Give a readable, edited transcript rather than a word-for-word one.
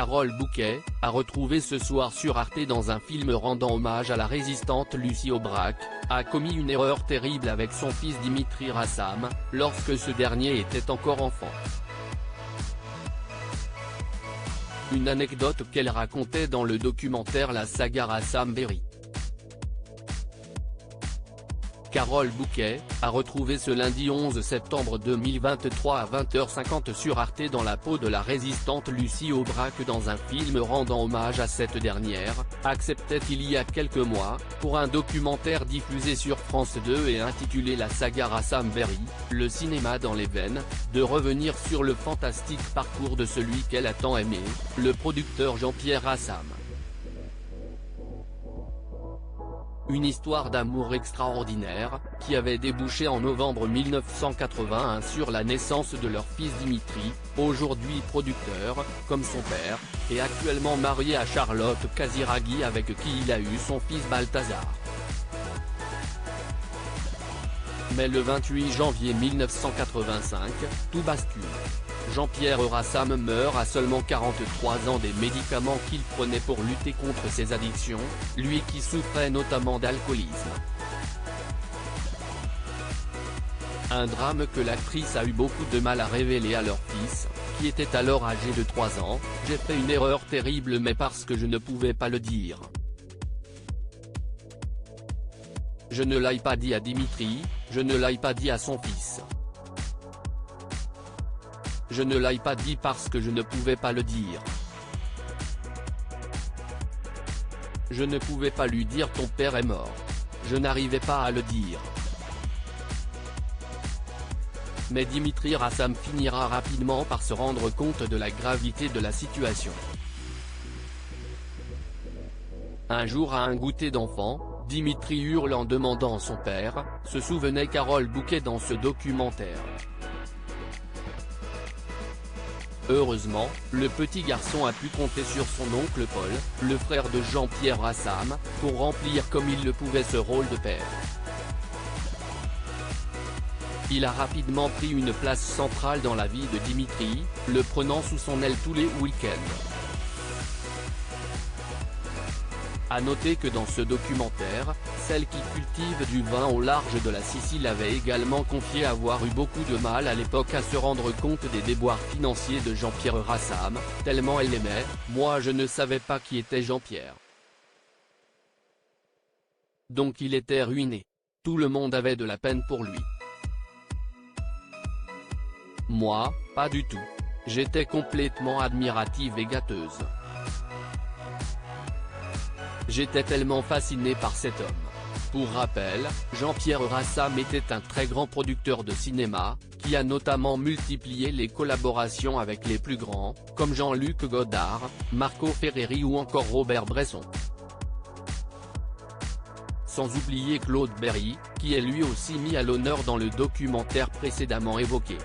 Carole Bouquet, à retrouver ce soir sur Arte dans un film rendant hommage à la résistante Lucie Aubrac, a commis une erreur terrible avec son fils Dimitri Rassam, lorsque ce dernier était encore enfant. Une anecdote qu'elle racontait dans le documentaire La saga Rassam-Berry. Carole Bouquet, à retrouver ce lundi 11 septembre 2023 à 20h50 sur Arte dans la peau de la résistante Lucie Aubrac dans un film rendant hommage à cette dernière, acceptait il y a quelques mois, pour un documentaire diffusé sur France 2 et intitulé La saga Rassam-Berry, le cinéma dans les veines, de revenir sur le fantastique parcours de celui qu'elle a tant aimé, le producteur Jean-Pierre Rassam. Une histoire d'amour extraordinaire, qui avait débouché en novembre 1981 sur la naissance de leur fils Dimitri, aujourd'hui producteur, comme son père, et actuellement marié à Charlotte Casiraghi avec qui il a eu son fils Balthazar. Mais le 28 janvier 1985, tout bascule. Jean-Pierre Rassam meurt à seulement 43 ans des médicaments qu'il prenait pour lutter contre ses addictions, lui qui souffrait notamment d'alcoolisme. Un drame que l'actrice a eu beaucoup de mal à révéler à leur fils, qui était alors âgé de 3 ans. « J'ai fait une erreur terrible mais parce que je ne pouvais pas le dire. Je ne l'ai pas dit à Dimitri, je ne l'ai pas dit à son fils. Je ne l'ai pas dit parce que je ne pouvais pas le dire. Je ne pouvais pas lui dire ton père est mort. Je n'arrivais pas à le dire. Mais Dimitri Rassam finira rapidement par se rendre compte de la gravité de la situation. Un jour à un goûter d'enfants, Dimitri hurle en demandant son père, se souvenait Carole Bouquet dans ce documentaire. Heureusement, le petit garçon a pu compter sur son oncle Paul, le frère de Jean-Pierre Rassam, pour remplir comme il le pouvait ce rôle de père. Il a rapidement pris une place centrale dans la vie de Dimitri, le prenant sous son aile tous les week-ends. A noter que dans ce documentaire, celle qui cultive du vin au large de la Sicile avait également confié avoir eu beaucoup de mal à l'époque à se rendre compte des déboires financiers de Jean-Pierre Rassam, tellement elle l'aimait. Moi je ne savais pas qui était Jean-Pierre. Donc il était ruiné. Tout le monde avait de la peine pour lui. Moi, pas du tout. J'étais complètement admirative et gâteuse. J'étais tellement fasciné par cet homme. Pour rappel, Jean-Pierre Rassam était un très grand producteur de cinéma, qui a notamment multiplié les collaborations avec les plus grands, comme Jean-Luc Godard, Marco Ferreri ou encore Robert Bresson. Sans oublier Claude Berry, qui est lui aussi mis à l'honneur dans le documentaire précédemment évoqué.